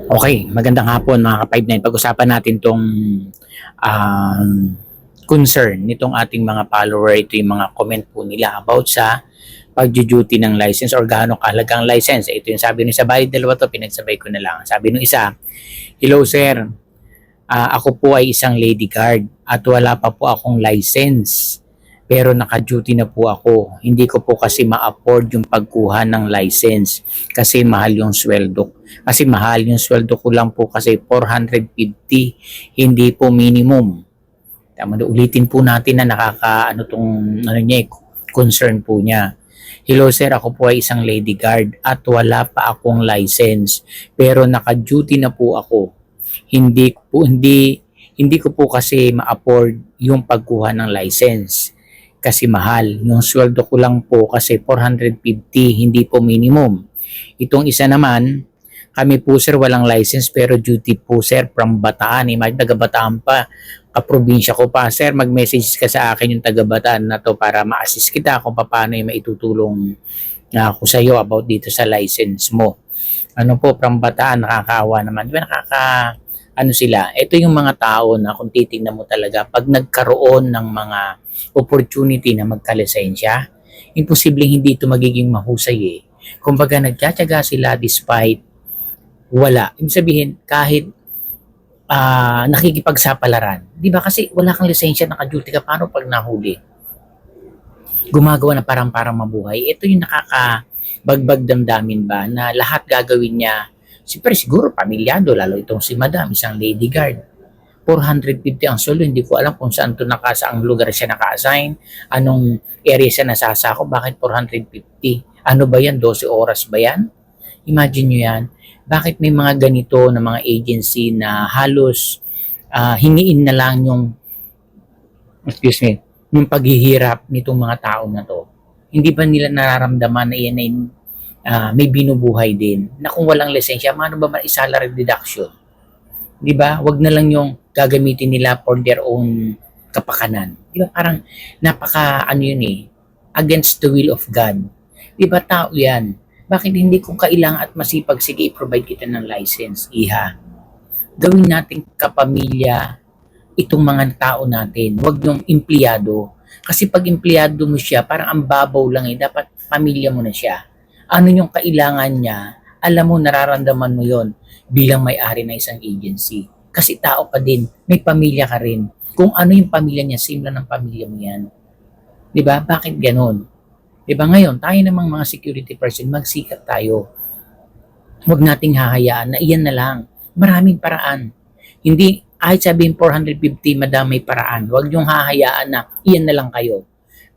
Okay, magandang hapon mga ka-59. Pag-usapan natin tong um, concern nitong ating mga follower. Ito yung mga comment po nila about sa pag-duty ng license or gaano kahalagang license. Ito yung sabi nung isa, bali dalawa to, pinagsabay ko na lang. Sabi nung isa, hello sir, ako po ay isang lady guard at wala pa po akong license. Pero naka-duty na po ako. Hindi ko po kasi ma-afford yung pagkuha ng license kasi mahal yung sweldo. Kasi mahal yung sweldo ko lang po kasi 450, hindi po minimum. Tama, ulitin po natin na nakaka concern po niya. Hello sir, ako po ay isang lady guard at wala pa akong license pero naka-duty na po ako. Hindi ko po kasi ma-afford yung pagkuha ng license kasi mahal. Yung sweldo ko lang po kasi 450, hindi po minimum. Itong isa naman, kami po sir walang license pero duty po sir from Bataan. Imagine taga Bataan pa, kaprobinsya ko pa. Sir, mag-message ka sa akin yung taga Bataan na to para ma-assist kita kung paano yung maitutulong na ako sa iyo about dito sa license mo. Ano po, from Bataan, nakakaawa naman. Di ba ano sila? Ito yung mga tao na kung titingnan mo talaga, pag nagkaroon ng mga opportunity na magkalisensya, imposibleng hindi ito magiging mahusay eh. Kumbaga nagtsatsaga sila despite wala. Ibig sabihin, kahit nakikipagsapalaran. Di ba? Kasi wala kang lisensya, naka-duty ka, paano pag nahuli? Gumagawa na parang mabuhay. Ito yung nakakabagbag damdamin ba na lahat gagawin niya. Siyempre siguro pamilyado, lalo itong si Madam, isang lady guard. 450 ang solo, hindi ko alam kung saan to saang lugar siya naka-assign, anong area siya nasasako, bakit 450? Ano ba yan? 12 oras ba yan? Imagine nyo yan. Bakit may mga ganito na mga agency na halos hingiin na lang yung paghihirap nitong mga tao na to? Hindi ba nila nararamdaman na yan ay may binubuhay din na kung walang lisensya, paano ba salary deduction? Di ba? Wag na lang yung gagamitin nila for their own kapakanan. Di ba? Parang against the will of God. Di ba tao yan? Bakit hindi kung kailangan at masipag, sige, i-provide kita ng license, iha. Gawin natin kapamilya itong mga tao natin. Huwag yung empleyado. Kasi pag empleyado mo siya, parang ang babaw lang eh. Dapat pamilya mo na siya. Ano yung kailangan niya, alam mo, nararamdaman mo yon bilang may-ari ng isang agency. Kasi tao ka din, may pamilya ka rin. Kung ano yung pamilya niya, same lang ng pamilya mo yan. Diba? Bakit ganon? Diba ngayon, tayo namang mga security person, magsikat tayo. Huwag nating hahayaan na iyan na lang. Maraming paraan. Hindi, kahit sabihin 450, madam, may paraan. Huwag yung hahayaan na iyan na lang kayo.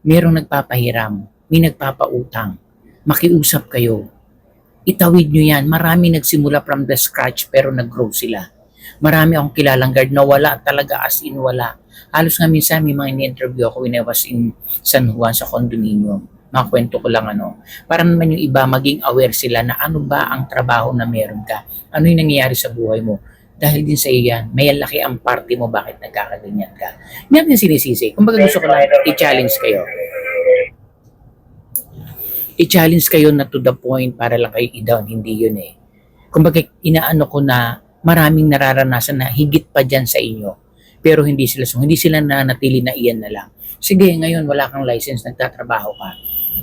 Merong nagpapahiram, may nagpapautang. Makiusap kayo. Itawid nyo yan. Marami nagsimula from the scratch pero nag-grow sila. Marami akong kilalang guard na wala talaga, as in wala. Halos nga minsan may mga ini-interview ako when I was in San Juan sa condominium. Makakwento ko lang para naman yung iba maging aware sila na ano ba ang trabaho na meron ka. Ano yung nangyayari sa buhay mo. Dahil din sa iyan, may laki ang party mo bakit nagkakaganyan ka. Hindi natin sinisisi. Kung baga gusto ko lang i-challenge kayo. I-challenge kayo na to the point para lang kayo i-down. Hindi yun eh. Kumbaga, inaano ko na maraming nararanasan na higit pa dyan sa inyo. Pero hindi sila nanatili na iyan na lang. Sige, ngayon wala kang license, nagtatrabaho ka.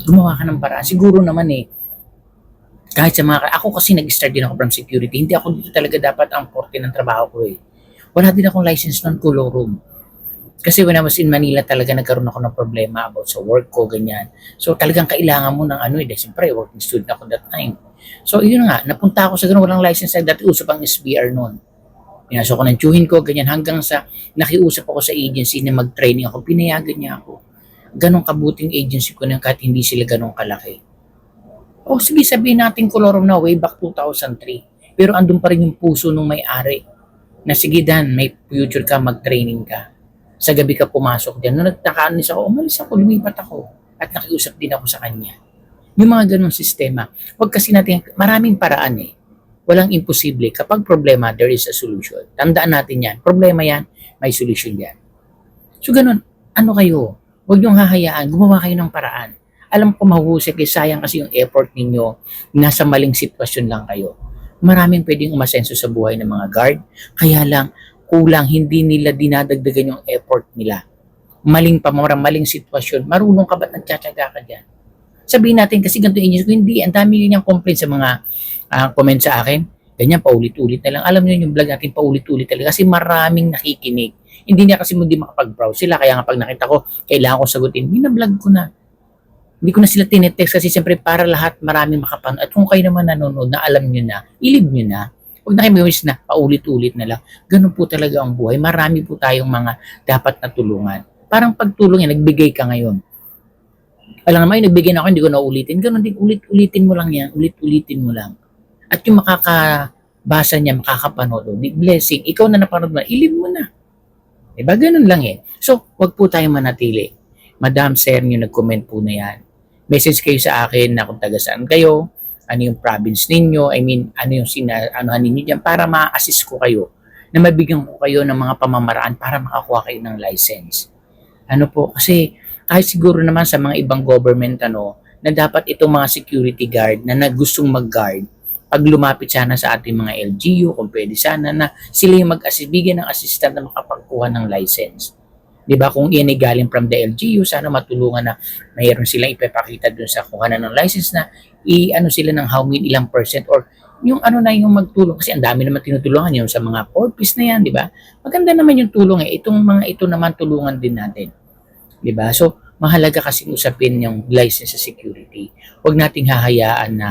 Gumawa ka ng paraan. Siguro naman eh, kahit sa ako kasi nag-start din ako from security. Hindi ako dito talaga dapat ang forte ng trabaho ko eh. Wala din akong license ng color room. Kasi when I was in Manila talaga nagkaroon ako ng problema about sa work ko, ganyan. So talagang kailangan mo ng dahil siyempre working student ako that time. So yun nga, napunta ako sa ganun, walang license, dati usap ang SBR noon. Pinasok ko ng tsuhin ko, ganyan, hanggang sa nakiusap ako sa agency na mag-training ako, pinayagan niya ako. Ganong kabuting agency ko na kahit hindi sila ganong kalaki. O sige, sabihin natin Colorum na way back 2003. Pero andun pa rin yung puso ng may-ari. Na sige Dan, may future ka, mag-training ka. Sa gabi ka pumasok dyan. Nung nagtakaanis ako, umalis ako, lumipat ako. At nakiusap din ako sa kanya. Yung mga ganong sistema. Huwag kasi natin, maraming paraan eh. Walang imposible. Kapag problema, there is a solution. Tandaan natin yan. Problema yan, may solution yan. So ganun, ano kayo? Huwag niyong hahayaan, gumawa kayo ng paraan. Alam ko mahuhusay kayo, sayang kasi yung effort ninyo, nasa maling sitwasyon lang kayo. Maraming pwedeng umasenso sa buhay ng mga guard. Kaya lang, kulang, hindi nila dinadagdagan yung effort nila. Maling pamamara, maling sitwasyon. Marunong ka ba't nagtsatsaga ka dyan? Sabihin natin kasi ganito yung ko, hindi, ang dami yun yung complaint sa mga comment sa akin. Ganyan, paulit-ulit na lang. Alam niyo yung vlog natin, paulit-ulit talaga kasi maraming nakikinig. Hindi niya kasi hindi makapag-browse sila. Kaya nga pag nakita ko, kailangan ko sagutin, binablog ko na. Hindi ko na sila tinetext kasi siyempre para lahat maraming makapanood. At kung kayo naman nanonood na alam nyo na, ilib nyo na. Huwag na kayo wish na paulit-ulit na lang. Ganun po talaga ang buhay. Marami po tayong mga dapat na tulungan. Parang pagtulong yan, nagbigay ka ngayon. Alam naman, nagbigay na ako, hindi ko na ulitin. Ganun din, ulit-ulitin mo lang yan. Ulit-ulitin mo lang. At yung makakabasa niya, makakapanood, blessing, ikaw na napanood mo, ilib mo na. Diba? Ganun lang eh. So, wag po tayong manatili. Madam Sir, yung nag-comment po na yan. Message kayo sa akin na kung taga saan kayo, ano yung province ninyo, I mean, ano yung anuhan ninyo dyan para ma-assist ko kayo, na mabigyan ko kayo ng mga pamamaraan para makakuha kayo ng license. Ano po, kasi kahit siguro naman sa mga ibang government, na dapat itong mga security guard na gustong mag-guard, pag lumapit sana sa ating mga LGU, kung pwede sana na sila yung mag-assist, bigyan ng assistant na makapagkuha ng license. Diba? Kung iyan ay galing from the LGU, sana matulungan na mayroon silang ipapakita dun sa kuhanan ng license na i-ano sila ng how many ilang percent or yung ano na yung magtulong kasi ang dami naman tinutulungan yung sa mga corpus na yan, di ba? Maganda naman yung tulong eh. Itong mga ito naman tulungan din natin. Di ba? So, mahalaga kasi usapin yung license sa security. Huwag nating hahayaan na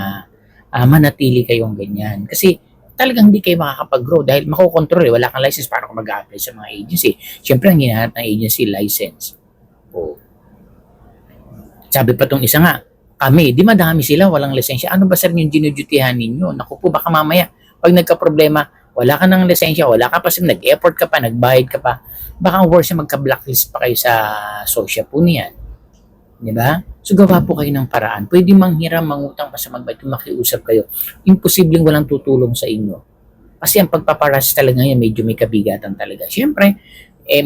manatili kayong ganyan. Kasi talagang hindi kayo makakapag-grow dahil makokontrol eh. Wala kang license para kung mag-a-apply sa mga agency. Siyempre, ang hinahanap ng agency, license. O, sabi pa tong isa nga, kami, di madami sila, walang lisensya. Ano ba sir yung dinudutihan ninyo? Naku po, baka mamaya, pag nagka-problema, wala ka ng lisensya, wala ka pa, nag-effort ka pa, nagbayad ka pa, baka ang worst na magka-blacklist pa kayo sa social po niyan. Di ba? So, gawa po kayo ng paraan. Pwede manghiram, mangutang pa sa magbayad, makiusap kayo. Imposibleng walang tutulong sa inyo. Kasi ang pagpaparas talaga yan, medyo may kabigatan talaga. Siyempre,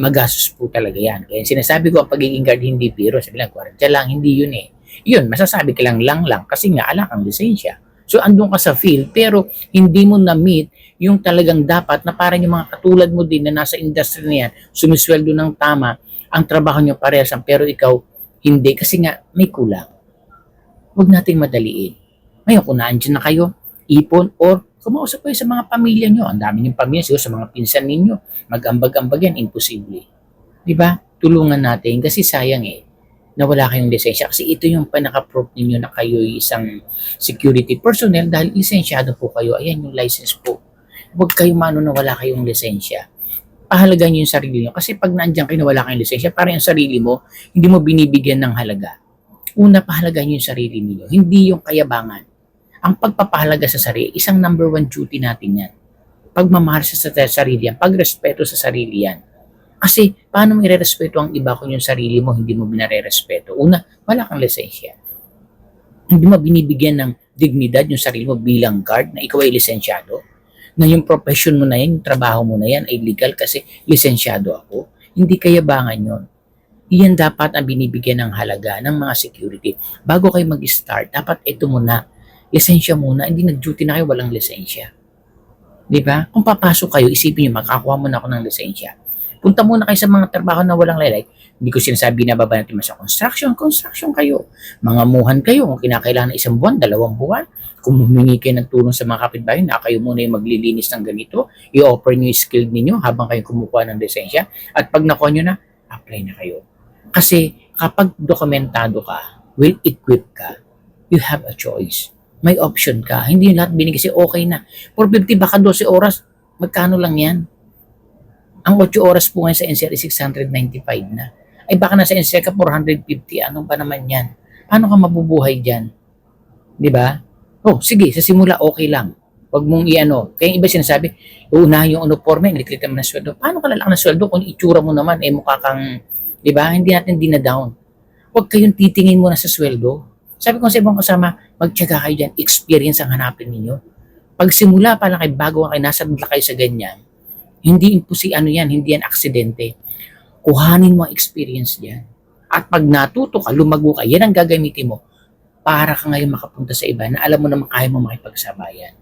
magastos po talaga yan. Kaya sinasabi ko, ang pagiging guard hindi biro. Sabi lang, 40 lang, hindi yun eh. Yun, masasabi ka lang kasi nga ala kang lisensya. So, andun ka sa field, pero hindi mo na-meet yung talagang dapat na parang yung mga katulad mo din na nasa industry na yan, sumisweldo ng tama, ang trabaho nyo parehas, pero ikaw, hindi, kasi nga may kulang. Huwag nating madaliin. Ngayon, kung naandyan na kayo, ipon, or kumausap kayo sa mga pamilya nyo. Ang dami ng pamilya, siguro sa mga pinsan ninyo. Mag-ambag-ambag yan, imposible. Diba? Tulungan natin, kasi sayang eh, na wala kayong lisensya. Kasi ito yung pinaka-proof ninyo na kayo isang security personnel dahil lisensyado po kayo. Ayan yung license po. Huwag kayong mano na wala kayong lisensya. Pahalagaan nyo yung sarili nyo. Kasi pag nandiyan kayo na wala kayong lisensya, parang yung sarili mo, hindi mo binibigyan ng halaga. Una, pahalagaan nyo yung sarili niyo. Hindi yung kayabangan. Ang pagpapahalaga sa sarili, isang number one duty natin yan. Pagmamahal sa sarili yan, pagrespeto sa sarili yan. Kasi, paano mo irerespeto ang iba kung yung sarili mo hindi mo binarerespeto? Una, wala kang lisensya. Hindi mo binibigyan ng dignidad yung sarili mo bilang guard na ikaw ay lisensyado. Na yung profession mo na yan, yung trabaho mo na yan ay legal kasi lisensyado ako. Hindi kayabangan yun. Iyan dapat ang binibigyan ng halaga ng mga security. Bago kayo mag-start, dapat ito muna. Lisensya muna, hindi nag-duty na kayo walang lisensya. Diba? Kung papasok kayo, isipin nyo, makakuha muna ako ng lisensya. Punta muna kayo sa mga trabaho na walang laylay. Hindi ko sinasabi na baba natin sa construction kayo. Mangamuhan kayo kung kinakailangan 1 buwan, 2 buwan. Kung humingi kayo ng tulong sa mga kapitbahay na kayo muna yung maglilinis ng ganito, i-offer nyo yung skill ninyo habang kayo kumukuha ng lisensya. At pag nakuha nyo na, apply na kayo. Kasi kapag dokumentado ka, well-equipped ka, you have a choice. May option ka. Hindi yung lahat binigay kasi okay na. 450 baka 12 oras, magkano lang yan? Ang 8 oras po ngayon sa NCR 695 na. Ay baka nasa NCR ka 450, ano ba naman yan? Paano ka mabubuhay dyan? Diba? Oh, sige, sa simula okay lang. Huwag mong i-ano. Kaya yung iba sinasabi, uunahin yung uniforme, liklit naman ng sweldo. Paano ka lalaki ng sweldo kung itsura mo naman, mukha kang, di ba? Hindi natin dinadown. Huwag kayong titingin muna sa sweldo. Sabi ko sa ibang kasama, magtyaga kayo dyan, experience ang hanapin ninyo. Pag simula pa lang kayo, bago kayo, nasa kayo sa ganyan, hindi hindi yan aksidente. Kuhanin mo ang experience diyan. At pag natuto ka, lumago ka, yan ang gagamitin mo para ka ngayon makapunta sa iba na alam mo naman kaya mo makipagsabayan.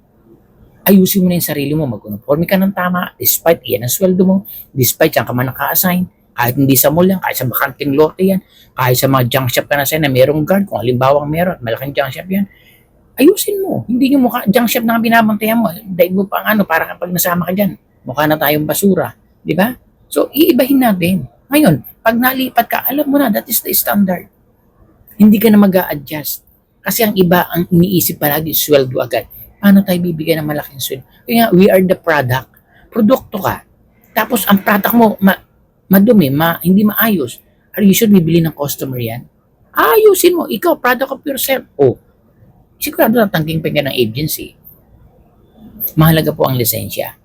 ayusin mo na yung sarili mo, mag-uniforme ka ng tama, despite yan ang sweldo mo, despite yan ka man naka-assign, kahit hindi sa mall yan, kahit sa bakanting lote yan, kahit sa mga junk shop ka na sa'yo na merong guard, kung halimbawa meron, malaking junk shop yan, ayusin mo. Hindi yung mukha, junk shop na binabantayan mo, daig mo pang ano, para kapag nasama ka dyan, mukha na tayong basura. Di ba? So, iibahin natin. Ngayon, pag nalipat ka, alam mo na, that is the standard. Hindi ka na mag-a-adjust. Kasi ang iba, ang iniisip palagi, sweldo agad. Paano tayo bibigyan ng malaking sweldo? Kaya we are the product. Produkto ka. Tapos, ang product mo, madumi, hindi maayos. Are you sure bibili ng customer yan? Ayusin mo. Ikaw, product of yourself. Oh, sigurado natangking pa ng agency. Mahalaga po ang lisensya.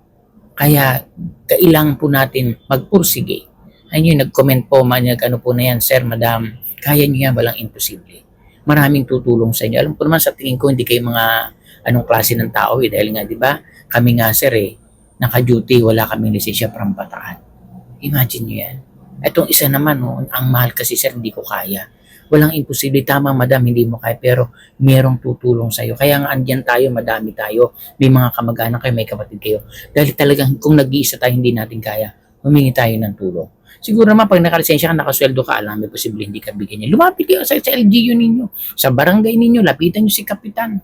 Kaya, kailangan po natin magpursige. Ayun yung nag-comment po, ano po na yan, sir, madam, kaya niyo yan, walang imposible. Maraming tutulong sa inyo. Alam ko naman sa tingin ko, hindi kayo mga anong klase ng tao eh. Dahil nga, di ba, kami nga, sir, naka-duty, wala kaming lisensya from Bataan. Imagine nyo yan. Itong isa naman, ang mahal kasi, sir, hindi ko kaya. Walang imposible. Tama, madam, hindi mo kaya, pero merong tutulong sa'yo. Kaya nga, andyan tayo, madami tayo. May mga kamag-anak kayo, may kapatid kayo. Dahil talagang, kung nag-iisa tayo, hindi natin kaya, humingi tayo ng tulong. Siguro naman, pag nakalisensya ka, nakasweldo ka, alam, may posible hindi ka bigyan niya. Lumapit kayo sa LGU ninyo, sa barangay ninyo, lapitan nyo si kapitan.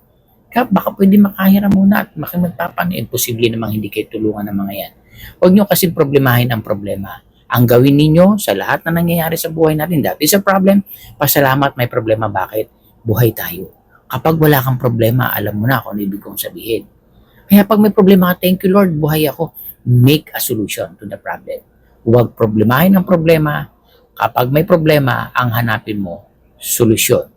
Baka pwede makahiram muna at magpapan. Imposible namang hindi kayo tulungan ng mga yan. Huwag nyo kasi problemahin ang problema. Ang gawin ninyo sa lahat na nangyayari sa buhay natin, that is a problem. Pasalamat may problema. Bakit? Buhay tayo. Kapag wala kang problema, alam mo na kung ano ibig kong sabihin. Kaya pag may problema ka, thank you Lord, buhay ako. Make a solution to the problem. Huwag problemahin ang problema. Kapag may problema, ang hanapin mo, solusyon.